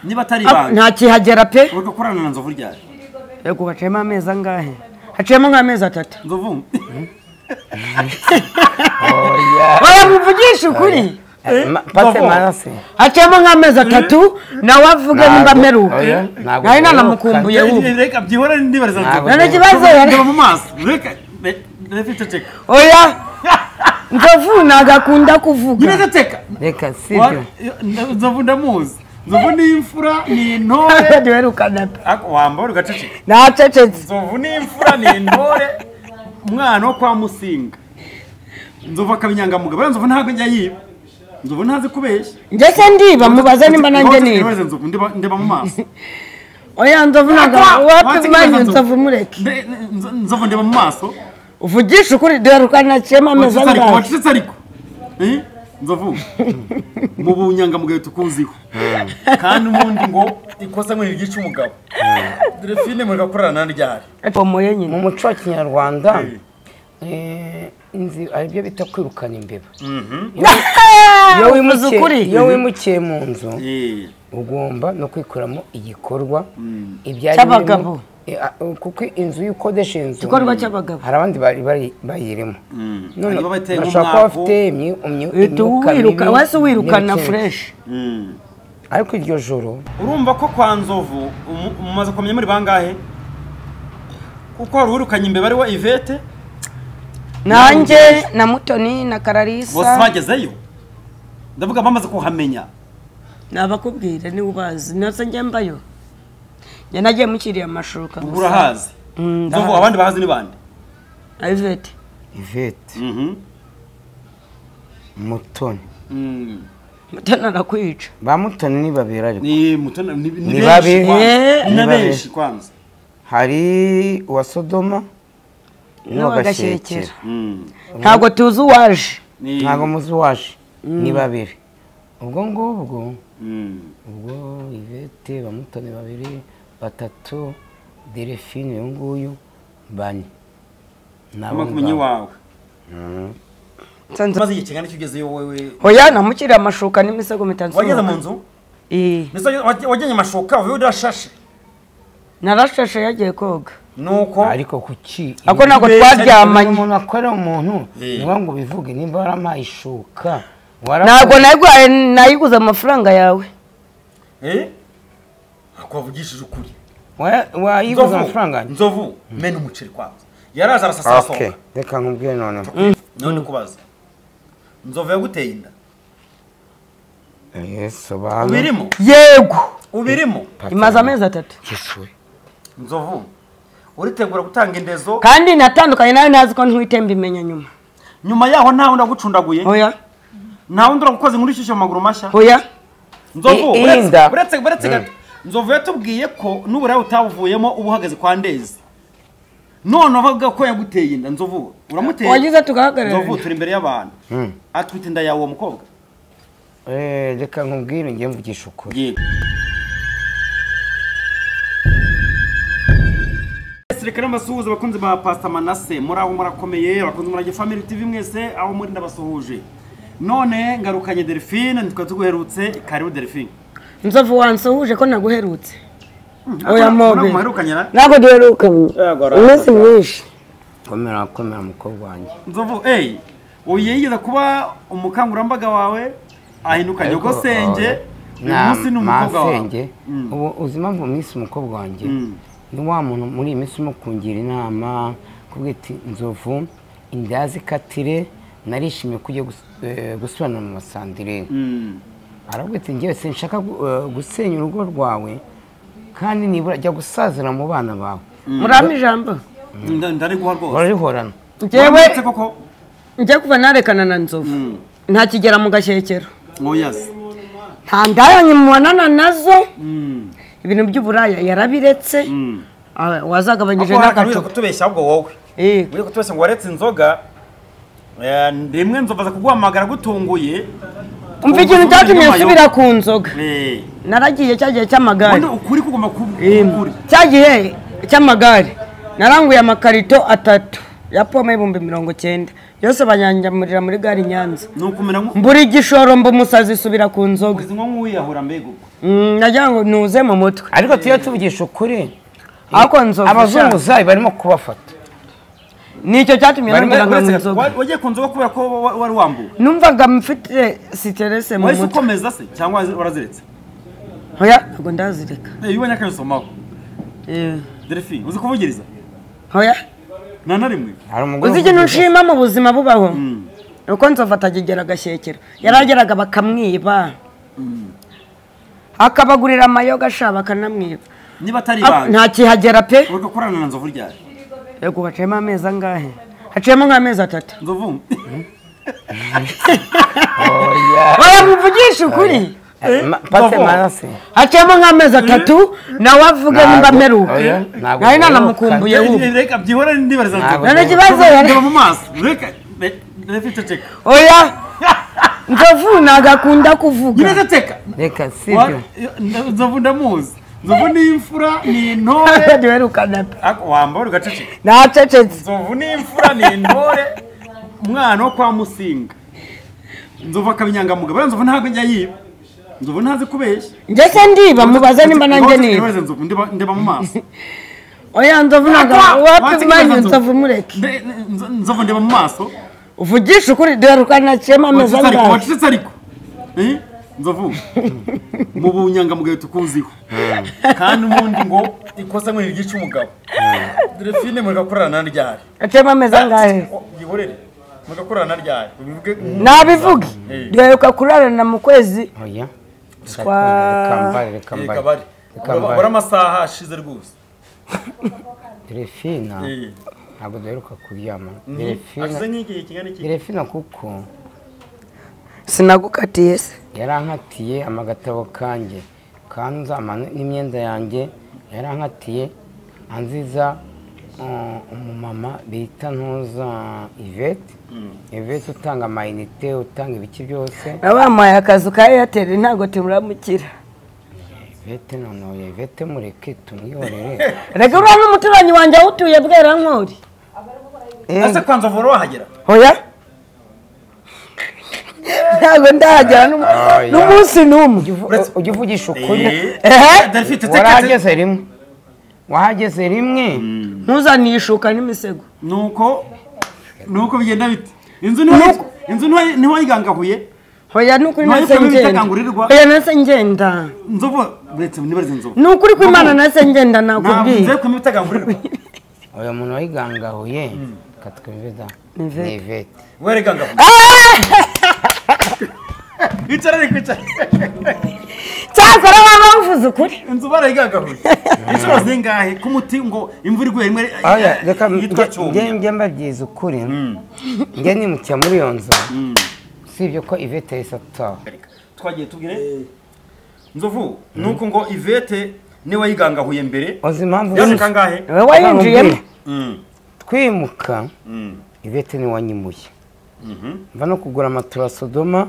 niba atari ibanga nta kihagera pe ugakorana na Nzovu ryari yego haciyemo amezi angahe haciyemo nk'amezi 3 Nzovu oya muvugisha ukuri pase manase haciyemo nk'amezi 3 nawe avuge nimba mperuka nari nanamukumbuye ubu reka byihora ndibariza Nzovu none kibazo ndeba mu maso reka refite check oya Nzovu nagakunda kuvuga nyine teka reka sibyo Nzovu ndamuzi Nzovu ni imfura ni intore duherukana pe wambara ugaceceka nacecetse Nzovu ni imfura ni intore umwana wo kwa Musinga Nzovu akabinyangamuga bara Nzovu ntago njya yiba Nzovu ntazi kubeshya njye se ndiba mubaze nimba nanjye niba Nzovu ndeba mu maso oya Nzovu naga wapi manye Nzovu mureke Nzovu ndeba mu maso uvugisha ukuri duherukana cema amezi angahe wacitse ariko Nzovu mu bunyangamugayo tukunziho kandi umundi ngo ikosa ngo igice umugabo Delphine muri gakorana ryari pomoye nyine mu muco wa Kinyarwanda inzi ari byo bita kwirukana imbeba iyo wimukiye mu nzu ugomba no kwikuramo igikorwa cy'abagabo kuko inzu y'ukodesha inzu igikorwa cy'abagabo hari abandi bayirimo none bashaka kuba bafite wiruka wese wirukana fresh ariko iryo joro urumva ko kwa Nzovu mumaze kumenya muri bangahe kuko hari urukanye imbeba ari wa Yvette nanjye na Mutoni na Kararisa bose bagezeyo ndavuga bamaze kuhamenya nabakubwira ni ubazi nose njye mbayo nagiye mukiriye amashuka urahazi Nzovu abandi bahazi ni bande Yvette Mutoni Mutoni arakwica ba Mutoni ni babiri ariko ni Mutoni ni babiri ni benshi kwanza hari uwa Sodoma n'agashyekera ntago tuzi uwaje ntago muzi uwaje ni babiri ubwo Yvette ba Mutoni babiri batatu Delphine nguyu bane nabo kumenye wawe sanze maze ikingana cyugezeyo wewe oya namukiriye amashuka n'imisego mitanzu wageze mu nzu wajyanye amashuka uvuye urashashe narashashe yagiye koga nuko ariko kuki ako nako twaryamanye umuntu akora umuntu niba ngo bivuge nimba waramaye ishuka ntago nayiguze amafaranga yawe akwavugishije ukuri wayiguze amafaranga Nzovu mena umuceri kwanza yaraza arasasa soka reka nkubwire none kubaza Nzovu yaguteye inda ubirimo yego ubirimo imaze amezi 3 Nzovu uritegura gutanga indezo kandi natandukanye nawe nazi ko ntwitemba imenya nyuma yaho ntawe ndagucundaguye oya ntawe nduragukoze inkuru ishyushye amaguru mashya oya Nzovu uretse gato Nzovu yatubwiye ko n'uburayi utavuyemo ubu uhagaze kwa Ndezi none avuga ko yaguteye inda Nzovu uramuteye wagize tugahagarara Nzovu turi imbere y'abantu atwite inda yawe uwo mukobwa reka nkubwire ngiye mvugisha ukuri reka n'abasuhuza abakunzi ba Pastor Manase muri aho murakomeye abakunzi murage Family TV mwese aho muri ndabasuhuje none ngarukanye Delphine ntitwa tuguherutse karibu Delphine Nzovu wansuhuje ko naguherutse oya mobe nako duherukanye umunsi mwinshi komera mukobwa wanjye Nzovu uyigeze kuba umukangurambaga wawe ahinduka nyogosenge umunsi n'umukobwa wawe ubu uzima mvu minsi umukobwa wanjye ni wa muntu muri iyi minsi umukungira inama kubwiti Nzovu indazi katire narishimye kujya gusubirana mu masandire arabwite ngiye sinshaka gusenya urugo rwawe kandi nibura jya gusazira mu bana bawe murami ijambo ndari guha rwose barihorana njye kuva narekana na Nzovu nta kigera mu gashyekero oyaze nta ndayanye mubonana nazo ibintu by'uburaya yarabiretse wazagabanyije n'agacupa kutubeshya ahubwo wowe uri kutubeshya ngo waretse inzoga rimwe Nzovu kuguhamagara gutunguye umva ikintu cyatumye nsubira ku nzoga naragiye cyagiye cy'amagare ukuri kuguma kuburi cyagiye cy'amagare naranguye amakarito 3 ya pome y'ibihumbi 90 yose banyanjamurira muri gare i Nyanza nukumera mbura igishoro mba umusazi isubira ku nzoga nko nk'uwiyahura mbega ubwo nagira ngo nuze mu mutwe ariko tuyo tuvugisha ukuri ariko nzovu abazunguzayi barimo kubafata nicyo cyatumye nongera nka nzoga wagiye ku nzoga kubera ko wari wambuwe numvaga mfite stress mu wese mutwe ukomeza se cyangwa waraziretse hoya ntabwo ndazireka iyo ubonye akabisomaho Delphine uzi kuvugiriza hoya nta rimwe uzi ikintu nshima mu buzima bubaho uko nzovu atagigera agashyekera yarageraga bakamwiba akabagurira amayoga ashaka bakanamwiba niba atari ibanga nta kihagera pe ugakorana na nzovu ryari yego haciyemo amezi angahe haciyemo nk'amezi 3 nzovu oya muvugisha ukuri pate manase haciyemo nk'amezi 3 nawe avuge nimba meruka nari nanamukumbuye ubu reka byihora ndibariza nzovu none kibazo ndeba mu maso reka ceceka oya nzovu nagakunda kuvuga ceceka reka sibyo nzovu ndamuzi nzovu ni imfura ni intore duherukana pe wambara ugaceceka nacecetse nzovu ni imfura ni intore umwana wo kwa Musinga nzovu akabinyangamuga bari nzovu ntabwo njya yiba nzovu ntazi kubeshya njye se ndiba mubaze nimba nanjye niba ndeba mu maso oya nzovu naga wapi manyu nzovu mureke nzovu ndeba mu maso uvugisha ukuri duherukana naciyemo amezi angahe wacecetse ariko nzovu mu bunyangamugayo tukuziho kandi ubundi ngo ikosa nk'iri gice umugabo Delphine mugakorana na ryari haciyemo amezi angahe yihorere mugakorana na ryari nabivuge duheruka kurarana mu kwezi oya kambare bora amasaha ashize rwose Delphine ntabwo duheruka kuryama ashize nk'igihe kingana iki Delphine kuko sinagukatiye se yarankatiye amagatabo kanjye kanza n'imyenda yanjye yarankatiye anziza umumama bita ntuza Yvette utanga amayinite utanga ibiki byose babamuhaye akazu ka Airtel ntabwo tumuramukira Yvette mureke tumwihorere reka uriya n'umuturanyi wanjye awutuye Bwerankori ese kwa nzovu wahagera oya ntabwo ndahagera n'umunsi n'umwe ujya uvugisha ukuri wahageze rimwe ntuzaniyishuka n'imisego nuko bigenda bite inzu niho wayigangahuye hoya nukuri nase ngenda hoya nase ngenda nzovu buretse nibarize nzovu nukuri ko Imana nase ngenda nakubwiye nze ko imitagangurirwa oya muntu wayigangahuye katwemveda Yvette weregangahuye icara cyakora baba bavuze ukuri inzu barayigangahuye inshuro zingahe ku muti ngo imvura iguye rimwe reka njye mbabyiza ukuri njye nimukiye muri iyo nzu sibyo ko Yvette yahise ataha twagiye tubwire nzovu nuko ngo Yvette niwe wayigangahuye mbere uzi impamvu yaje kangahe wayinjiyemo twimuka Yvette niwe wanyimuye mva no kugura amatura Sodoma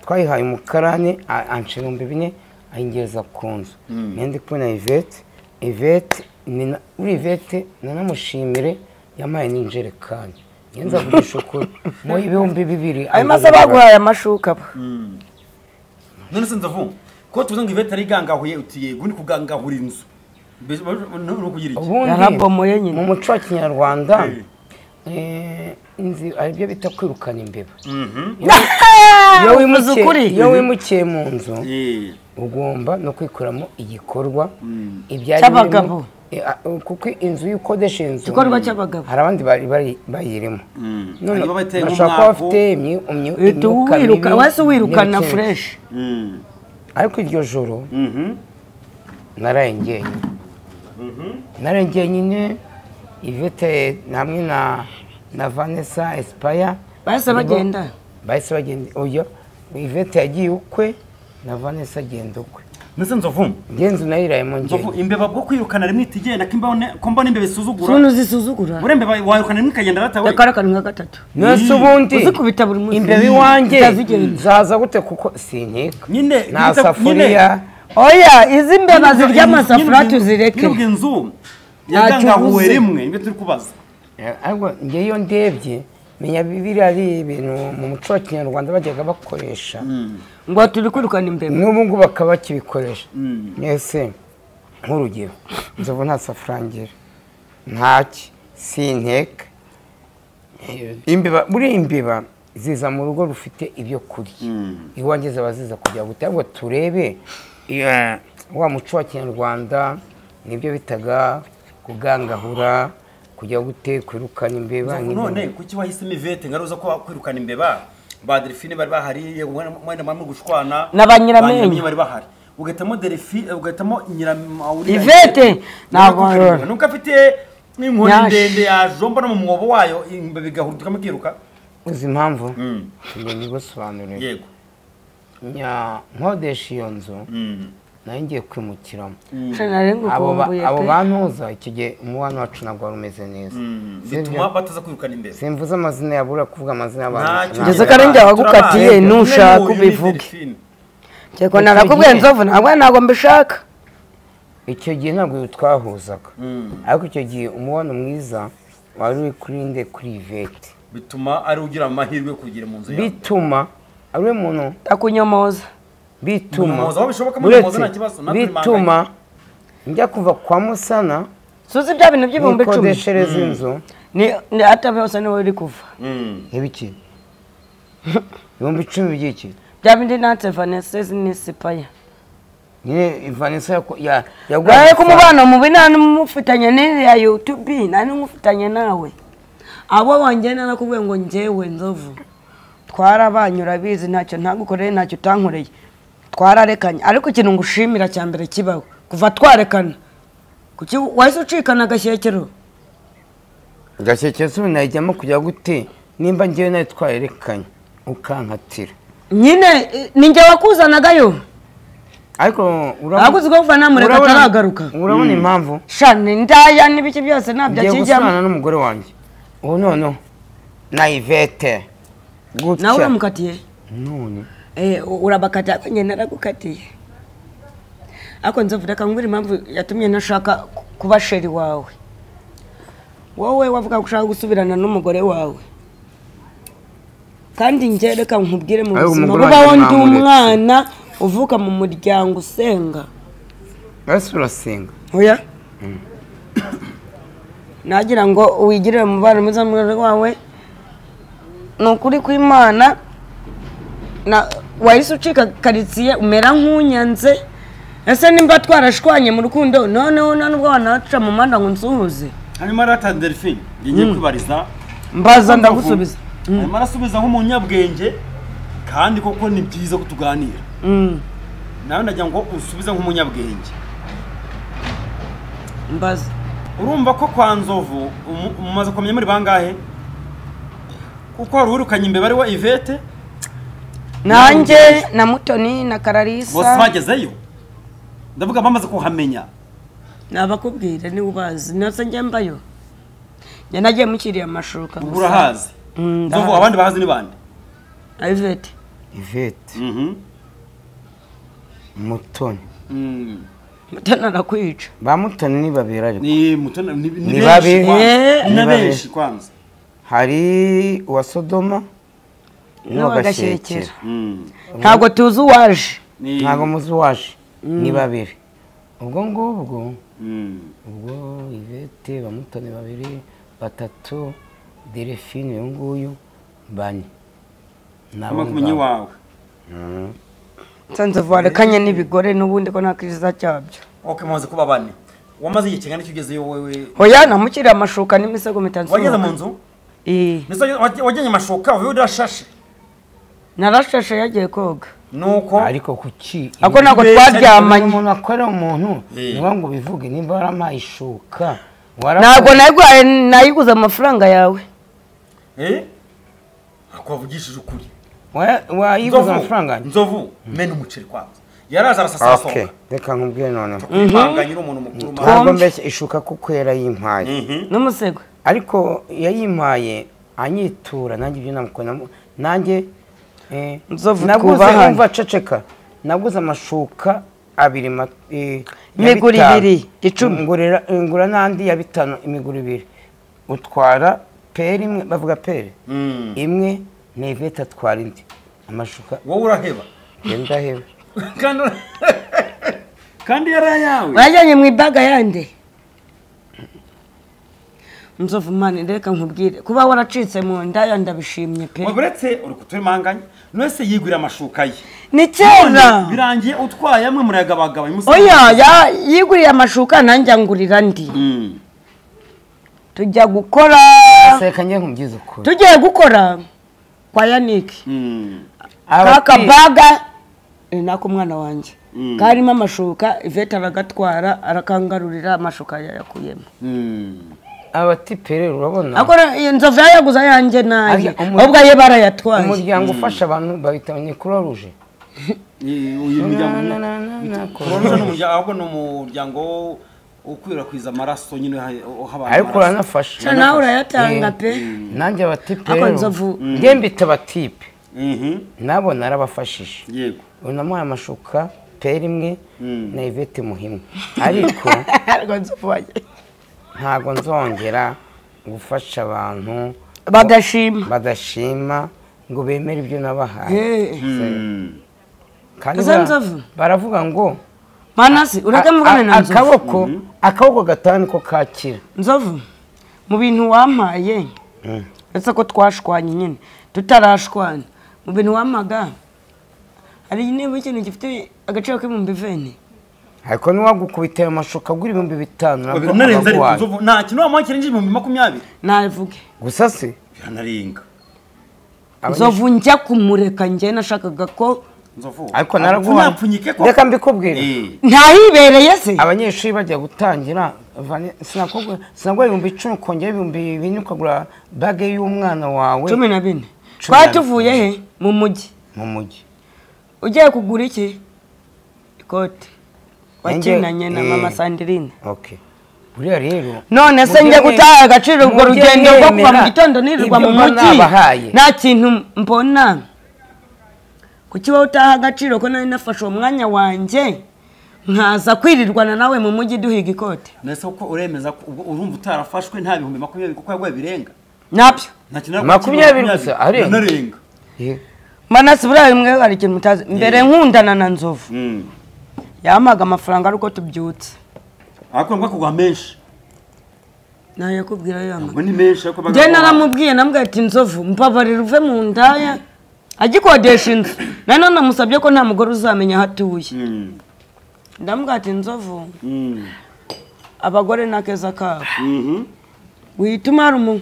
twayihaye umukarani anshira 4,000 ayingereza ku nzu ndi kubona Yvette nanamushimire yamaye n'injerekani ngenza kugisha ukuri mu 2,000 ayo masa baguhaye amashuka none se nzovu ko tuvuze ngo Yvette arigangahuye utiye gundi kugangahura inzu yarabomoye nyine mu muco wa Kinyarwanda inzi aribyo bita kwirukana imbeba iyo wimukiye mu nzu ugomba no kwikuramo igikorwa cy'abagabo kuko inzu y'ukodesha inzu igikorwa cy'abagabo hari abandi bayirimo none bashobora kuba bafite imyuka mibi wese wirukana fresh ariko iryo joro naraye njyenyine Yvette hamwe na Vanessa Espaya bahise bagenda oya Yvette yagiye ukwe na Vanessa agenda ukwe nese nzovu ngenzi nayirayemo njye nzovu imbeba bwo kwirukana rimwe itigenda ko mbona imbeba isuzugura sunu zisuzugura urembe wayirukana rimwe kagenda ratawe yakaraka nka 3 nese ubundi uzikubita buri munsi imbeba iwanjye zaza gute kuko sinkeka nyine na safuriya oya izi mbeba zirya amasafuriya tuzireke nubwo inzu yagangahuwe rimwe nibyo turi kubaza ariko ngeyo ndebye menya biriya ari ibintu mu muco wa kinyarwanda bajyaga bakoresha ngo turi kwirukana imbeba n'ubu ngubu bakaba bakibikoresha mwese nk'urugero inzovu nta safurangira ntaki sinteka imbeba buriya imbeba ziza mu rugo rufite ibyo kurya iwanjye ziba ziza kugira ngo ngo turebe wa muco wa kinyarwanda nibyo bitaga kugangahura kujya gute kwirukana imbeba none kuki wahisemo ivete ngaruza ko kwirukana imbeba ba Delphine bari bahari mwenda mwamwe gushwana n'abanyiramenyo bari bahari ugatamo Delphine ugatamo nyiramawuri ivete ntabwo nuko afite n'inkoni ndende yajomba no mu mwobo wayo imbeba bigahuruka mukiruka uzi impamvu ni gusobanurira yego nkodesha iyo nzu nayo ngiye kwimukiramo abo bantuza icyo gihe umubano wacu ntabwo wari umeze neza bituma bataza kwirukana imbeba simvuze amazina yabura kuvuga amazina y'abantu ngeze kare njya wagukatiye nushaka ubivuge cyeko narakubwiye nzovu ntabwo mbishaka icyo gihe ntabwo twahuzaga ariko icyo gihe umubano mwiza wari uri kuri nde kuri ivete bituma ari ugira amahirwe kugira mu nzu yawe bituma ari umuntu akunyomoza bituma njya kuva kwa Musana suzi bya bintu by'ibihumbi 10 nikodeshereza inzu ni atabe hose niwe uri kuva ibiki ibihumbi 10 by'iki bya bindi natse Vanessa n'Isipaya nyine Vanessa yagwaye ku mubano mubi nani mufitanye ya YouTube nani mufitanye nawe abo wangena nakubwiye ngo njyewe nzovu twarabanyura bizi ntacyo ntagukoreye ntacyo utankoreye twararekanye ariko ikintu ngushimira cya mbere kibaho kuva twarekana kuki wahise ucikana agashyekero ubu najyamo kujya gute nimba ngewe nawe twarerekanye ukankatira nyine ninjye wakuzanagayo ariko urabuze ko kuva namureka ataragaruka urabona impamvu shani ndaya n'ibiki byose ntabyo akijyamo ngiye gusubirana n'umugore wanjye ubu noneho na Ivete nawe uramukatiye none urabakatiye ako njye naragukatiye ariko nzovu reka ngwira impamvu yatumye ntashaka kuba sheri wawe wowe wavuga ko ushaka gusubirana n'umugore wawe kandi njye reka nkubwire mu buzima bubaho ndi umwana uvuka mu muryango usenga ese urasenga oya nagira ngo wigirire umubano mwiza n'umugore wawe ni ukuri kw'Imana wahise ucika karitsiye umera nk'unyanze ese nimba twarashwanye mu rukundo noneho nubwo wanaca mu manda ngo nsuhuze hanyuma rata Delphine ngiye kwibariza mbaza ndagusubiza hanyuma arasubiza nk'umunyabwenge kandi koko ni byiza ko tuganira nawe ndagira ngo usubize nk'umunyabwenge mbaza urumva ko kwa Nzovu umaze kumenya muri bangahe kuko warurukanye imbeba ari wa Ivete nanjye na Mutoni na Kararisa bose bagezeyo ndavuga bamaze kuhamenya nabakubwira ni ubazi nose njye mbayo njye nagiye mukiriye amashuka urahazi Nzovu abandi bahazi ni bande Ivete Mutoni Mutoni arakwica ba Mutoni ni babiri ariko ni Mutoni ni babiri ni benshi kwanza hari uwa Sodoma n'agashyekera ntabwo tuzi uwaje ntabwo muzi uwaje ni babiri ubwo ngubwo Ivete ba Mutoni babiri batatu Delphine uyu nguyu bane nabo kumenye wawe nsanze varekanye n'ibigore n'ubundi ko nta kiza cyabyo okay muze kuba bane wamaze igihe kingana cyugezeyo wewe oya namukiriye amashuka n'imisego mitanzu wageze mu nzu wajyanye amashuka uvuye urashashe narashashe yagiye koga nuko ariko kuki ako nako twaryamanye umuntu akora umuntu niba ngo bivuge nimba waramaye ishuka ntabwo nayiguze amafaranga yawe akwavugishije ukuri wayiguze amafaranga Nzovu mena umuceri kwanza yaraza arasasa soka reka nkubwire none impanganyira umuntu mukuru ntabwo mbese ishuka kuko yarayimpaye n'umusego ariko yayimpaye anyitura nanjye ibyo namukora nanjye naguze umva ceceka naguze amashuka abiri imiguru 2 10 ngura n'andi ya 5 imiguru 2 utwara peri imwe bavuga peri imwe ni Ivete atwara indi amashuka wowe uraheba ndaheba kandi yarayawe wajyanye mu ibaga yande Nzovu mani reka nkubwire kuba waracitse mu nda ndabishimye pe uretse uri kuturimanganya nose yigurira amashuka ye ni kera birangiye utwaye amwe muragabagaba oya yiguriye amashuka nanjye angurira ndi tujya gukora seka njye nkubyiza ukuri tugiye gukora kwa Yannick kaka baga nako mwana wanjye karimo amashuka Ivete aragatwara arakangarurira amashuka yakuyemo abatipere urabona akora Nzovu yaguza yanjye naye ubwo aye barayatwaye umuryango ufasha abantu babitanye Croix Rouge uyu muryango ahubwo n'umuryango ukwirakwiza amaraso nyine abantu ariko uranafasha nawe urayatanga pe nanjye abatipere nge mbita abatipe nabo narabafashije yego unamuha amashuka peri imwe na Ivete muhimwe ariko ntago nzongera gufasha abantu badashima ngo bemere ibyo nabahaye kandi baravuga ngo Manasi urakamugana na Nzovu akaboko gatanu ko kakira Nzovu mu bintu wampaye ese ko twashwanye nyine tutarashwana mu bintu wamaga hari niba ikintu gifite agaciro k'ibihumbi 20 ariko niwagukubitira amashuka agura 5,000 narenze Nzovu nta kintu wamakira injije 2020 navuge gusa se yanaringa Nzovu njya kumureka nje nashakaga ko Nzovu ariko naraguha reka mbikubwira ntahibereye se abanyeshuri bajya gutangira sinagwa 10,000 kongera 2,000 ukagura bage y'umwana wawe 14 twatuvuye he mu mujyi ugiye kugura iki ikote wakinanye na mama Sandrine okay buriya rero none se njye gutaha agaciro ubwo rugendo rwo kuva mu gitondo nirirwa mu mujyi nta kintu mbona kuki wowe utaha agaciro ko nari nafashe umwanya wanjye nkaza kwirirwana nawe mu mujyi duhiga ikote nese uko uremeza urumva utarafashwe nta 2020 kuko yagwaye birenga nabyo 20 gusa arenga Manasi buriya imwe hari ikintu mutazi mbere nkundana na Nzovu yamaga amafaranga ariko tubyutse ariko ngo kugwa menshi naye kubwira yama ngo ni menshi ariko je naramubwiye nambwiye ati Nzovu mbabarira uve mu ndaya agikodesha inzu none namusabye ko nta mugore uzamenya hatuye ndambwiye ati Nzovu abagore nakeza kabo wituma hari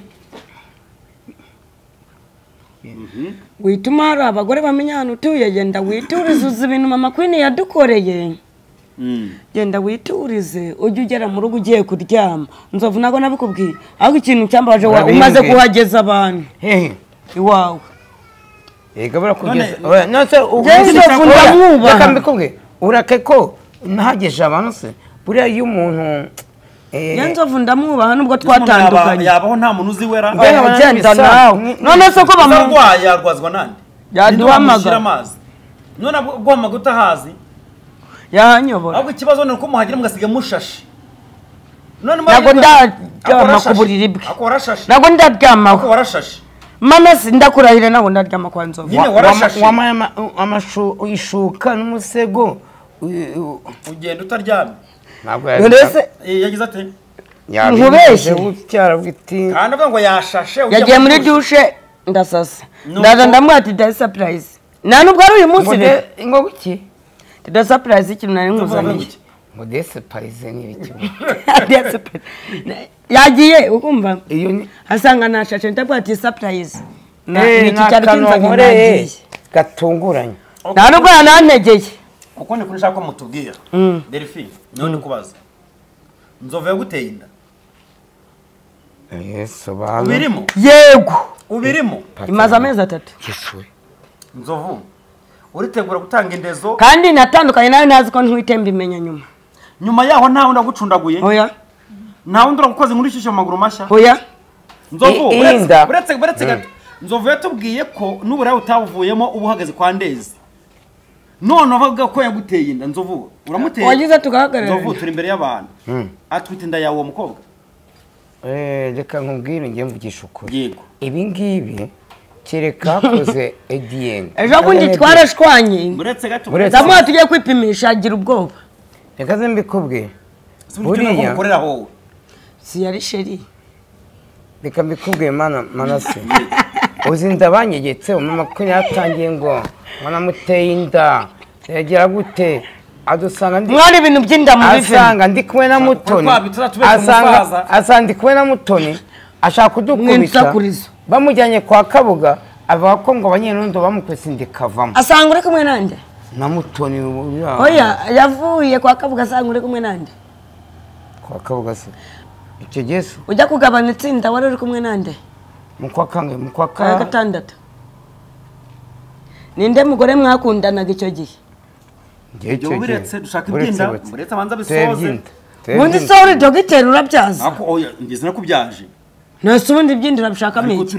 wituma hari abagore bamenya ahantu utuye genda witurize ibintu mama Queen yadukoreye genda witurize ujye ugera mu rugo ugiye kuryama Nzovu nago nabikubwiye ahubwo ikintu cyambaje umaze kuhageza abantu iwawe ega barakugeza nose reka mbikubwiye urake ko nahageje abantu se buriya iyo umuntu Nzovu ndamwubaha nubwo twatandukanye yabaho nta muntu uzi wera agenda nawe none se ko bamurwaye yarwazwa nande yaduhamagara none ugomba gutahazi yanyobora ahubwo ikibazo ni uko muhagira mugasiga mushashe none nago ndaryama ku buriri bwe akora shashe nago ndaryamaho akora shashe Manasi ndakurahira nago ndaryama kwa Nzovu wamaye ishuka n'umusego ugenda utaryamye ntabwo yagize ate nkubeshye cyarabwiti kandi avuga ngo yashashe yagiye muri douche ndasasa ndaza ndamwa ati da surprise nta nubwo ari uyu munsi rero ngo buki da surprise ikintu nari nkuzaniye ngo de surprise ni ibiki yagiye ukumva iyo asanga nashashe ndabwa ati surprise ni cyari kinzanye gatunguranye nta nubwo yanantegeye kuko ni kurishaka ko mutubwira Delphine none kubaza Nzovu yaguteye inda Yesu bana ubirimo yego ubirimo imaze amezi 3 Yesu Nzovu uritegura gutanga indezo kandi natandukanye nawe nazi ko ntwitemba imenya nyuma yaho ntawe ndagucundaguye oya ntawe nduragukoze inkuru ishyushye amaguru mashya oya Nzovu uretse gato Nzovu yatubwiye ko n'uburayi utavuyemo ubu uhagaze kwa Ndezi none avuga ko yaguteye inda Nzovu uramuteye wagize tugahagarara Nzovu turi imbere y'abantu atwite inda yawe uwo mukobwa reka nkubwire njye mvugisha ukuri yego ibi ngibi kereka hakoze ADN ejo bundi twarashwanye buretse gato zamuha tugiye kwipimisha agira ubwoba reka ze mbikubwire buriya ukorera wowe si yari sheri reka mbikubwire manase uzi inda banyegetse umama ko yatangiye ngo wanamuteye inda yagira gute adusanga ndi mwari ibintu by'inda mu bive asanga ndi kumwe na Mutoni asanga ndi kumwe na Mutoni ashaka kudukubita bamujyanye kwa Kabuga avuga ko ngo abanyerondo bamukwese ndikavamo asanga uri kumwe nande na Mutoni oya yavuye kwa Kabuga asanga uri kumwe nande kwa Kabuga se icyo Yesu ujya kugabana itsinda wari uri kumwe nande mukwa gatandatu ninde mugore mwakundanaga icyo gihe Njye ubiretse dushaka ibyinda buretse abanza bisoze ubundi se uri dogiteri urabyaza ako oya ngeze nakubyaje nase ubundi ibyindira bishaka miki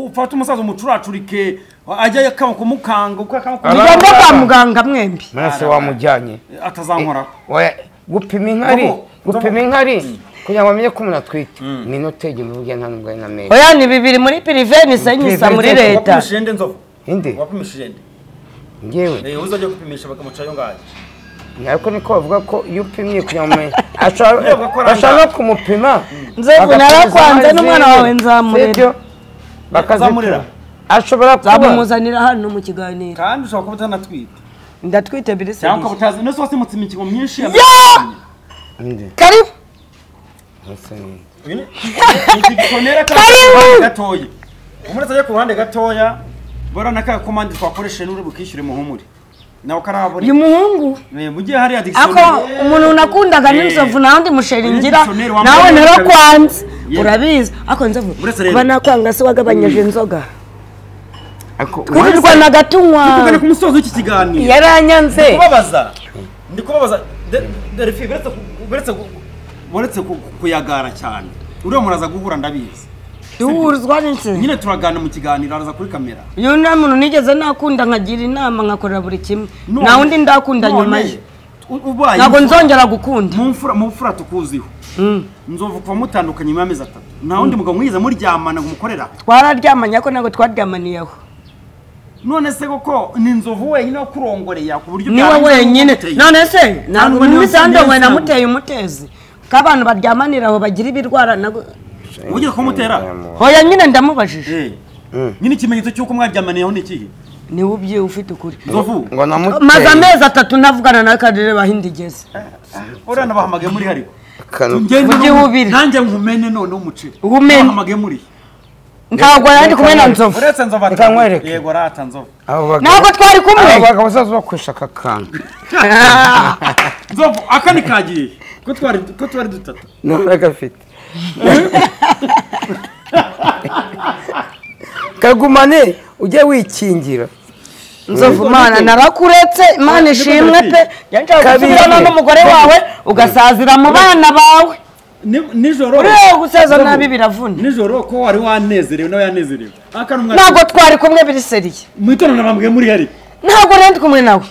ufata umusaza umucuracurike ajya yakama kumukanga uko yakama mugomba kwa muganga mwembi mase wamujyanye atazankora oya gupima inkari kugira ngo amenye ko umuntu atwite ni notege mu buryo nta nubwo ari na meza oya ni bibiri muri prive ni senyisa muri leta wapimishije nde nzovu inde wapimishije nde ngewe uzajya gupimisha bakamuca yo ngaje ariko niko bavuga ko iyo upimye kugira ngo ashobora no kumupima nzevu narakwanze n'umwana wawe nzamurera bakazamurera ashobora kuba zamumuzanira hano mu kiganiro kandi ushobora kuba utanatwite ndatwite biri se cyangwa utazi no sose mutsima ikigo myinshi ya karibu karibu gatoya umuretse ajya ku ruhande gatoya bora naka komande twakoresheje n'uri bukishyure muhumuri nawe karabone uyu muhungu mugiye hari addiction ako umuntu nakundaga n'inzovu nawe ndi musheringira nawe narakwanze urabizi ako nzovu kuba nakwanga se wagabanyije inzoga twirirwa na gatunywa tugane ku musozo w'iki kiganiro yaranyanze ndi kubabaza Delphi buretse kuyagara cyane uriya muraza guhura ndabizi duhurizwa n'iki nyine turagana mu kiganiro araza kuri kamera iyo nta muntu nigeze nakunda nkagira inama nkakorera buri kimwe nta wundi ndakunda nyuma ye ntabwo nzongera gukunda mu mfura tukuziho nzovu kuva mutandukanye nyuma y'amezi 3 nta wundi mugabo mwiza muryamana ngo mukorera twararyamanye ko ntabwo twaryamaniyeho none se koko ni nzovu wenyine wo kurongorera ku buryo niwe wenyine none se ntabwo n'isandongwe namuteye umutezi ko abantu baryamaniraho bagira ibirwara ugiye kumutera hoya nyine ndamubajije nyine ikimenyetso cy'uko mwaryamaniyeho ni ikihe niwe ubyiye ufite ukuri nzovu ngo namuteye maze amezi 3 navugana na Kadire bahindigeze ora nabahamagaye muri hariko nanjye nkumene none umuceri bahamagaye muri ntabwo yandi kumena nzovu uretse nzovu atamwereke yego rata nzovu ntabwo twari kumwe abo bagabo bazaza bakwishaka kantu nzovu akani kagiye ko twari dutatu none gafite kagumane ujye wikingira nzovu mana narakuretse imana ishimwe pe yanjye gusubirana n'umugore wawe ugasazira mu bana bawe nijoro uriya gusaza nabi biravuna nijoro ko wari wanezerewe nawe yanezerewe ntabwo twari kumwe biri seriye mwitona nabambwiye muri hari ntabwo rero ndi kumwe nawe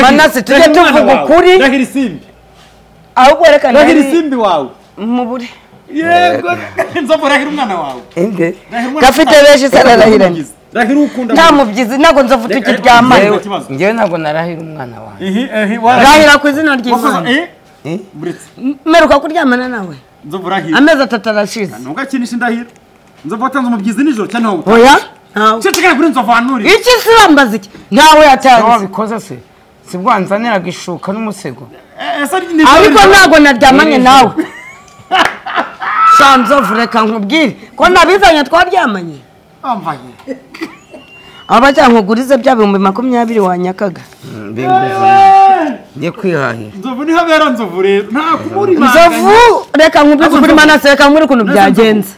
manase tujye tuvuga ukuri rahira isimbi ahubwo reka rahira isimbi wawe mu buri yego nzovu rahira umwana wawe inde gafite benshi se arahiranye rahira ukunda nta mubyizi ntabwo nzovu tukiryamanye ngewe ntabwo narahira umwana wawe rahira ku izina ry'Imana meruka kuryamana nawe nzovu rahira amezi 3 arashize ntugakinisha indahira nzovu watanze umubyizi nijoro cyane aho oya ceceka kuri nzovu hanuri iki sirambaza iki ntawe yatanze wabikoze se si bwanzaniraga ishuka n'umusego ariko ntabwo naryamanye nawe shanzovu reka nkubwire ko nabizanye twaryamanye aba cyangwa nkugurize bya 20,000 wanyakaga ngiye kwihahira nzovu niho abera nzovu rero nta kubura nzovu reka nkubwize kuri manase reka nkuri ukuntu byagenze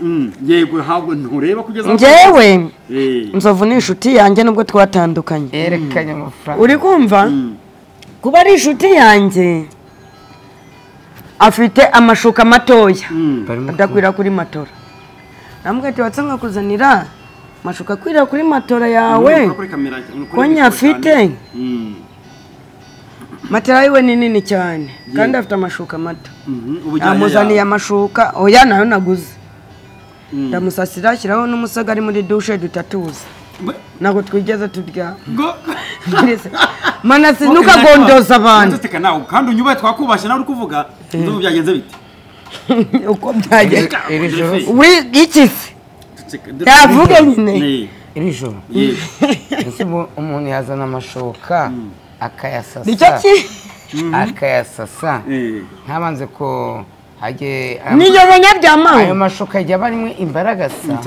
yego ntabwo ntureba kugeza njyewe nzovu ni inshuti yanjye nubwo twatandukanye yerekanye amafaranga uri kumva kuba ari inshuti yanjye afite amashuka matoya adakwira kuri matora namwe ati watse nkakuzanira amashuka akwira kuri matora yawe ko nyafite matera yiwe ni nini cyane kandi afite amashuka mato ubujyanye amuzaniye amashuka oya nayo naguze ndamusasira ashyiraho n'umusego ari muri dushe dutatuza ntabwo twigeze turya mana sinukagondoza abantu kandi unyubaye twakubashye nawe uri kuvuga inzovu byagenze bite uko byagenze iki se yavuge nyine iri joro umuntu yazana amashoka akayasasa akayasasa ntabanze ko niyo banyaryamaho ayo mashoka ajya barimo imbaragasa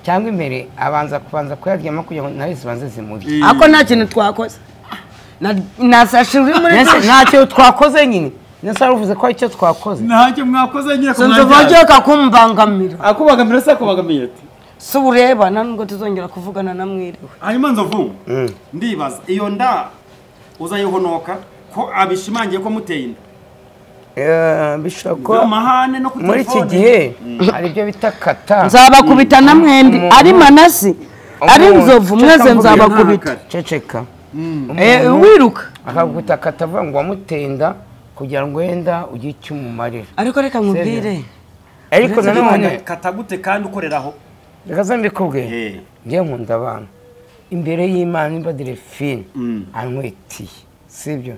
cyangwa imbere abanza kuyaryama kugira ngo nawe zibanze zimurye ako nta kintu twakoze nasashe uri muri ntacyo twakoze nyine nasa ruvuze ko icyo twakoze ntacyo mwakoze nyine ko mwagiye kakumbangamira akubagamira se akubagamiye ati si ureba nubwo tuzongera kuvugana na mwiriwe hanyuma nzovu ndibaza iyo nda uzayihonoka ko abishimangiye ko muteye inda bishoko amahane no muri iki gihe hari ibyo bita kata nzabakubita na mwembi ari manasi ari nzovu mweze nzabakubita ceceka wiruka akagukubita kata avuga ngo wamutenda kugira ngo wenda ugire icyo umumarira ariko reka nkubwire ariko nanone kata gute kandi ukoreraho reka zambikubwe ngiye nkunda abantu imbere y'Imana imba Delphine ankwetiye sibyo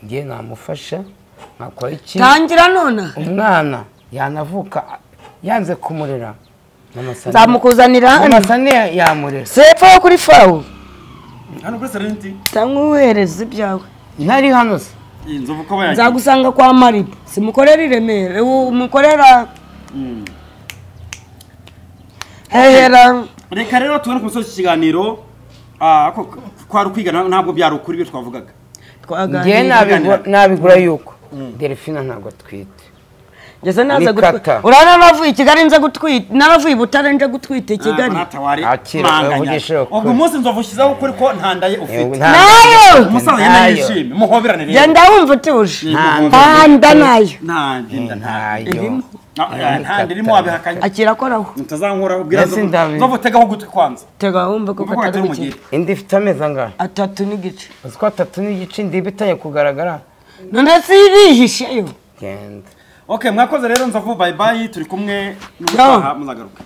ngiye namufasha nakora iki tangira nona umwana yanavuka yanze kumurera nzamukuzanira hano amasane yamurera sepfo yo kuri fawo hano kuri Serenti tamwohereza ibyawe ntari hano se inzovu ko bayagiye nzagusanga kwa Maribu simukorera iremere umukorera hehera reka rero tubone ku musozi ikiganiro kwari ukwiga ntabwo byari ukuri ibyo twavugaga ngiye nabigura yuko Delphine ntabwo atwite ngeze naza gutwita urana navuye i Kigali nze gutwita naravuye i Butare nje gutwita i Kigali ubwo umunsi nzovu ushyizeho ukuri ko ntandaye ufite nayo umusaza yenda yishime muhoberane rero genda wumva utuje ntanda nayo ntayo ntandi irimo wabihakanye akirakoraho utazankora ubwira nzovu tegaho ugutwi kwanza tega wumva ko katari umugire indi ifite amezi angahe 3 n'igice uzi ko 3 n'igice indi bitanye kugaragara none sirihisheyo genda okay mwakoze rero nzovu bye bye turi kumwe n'utaha muzagaruka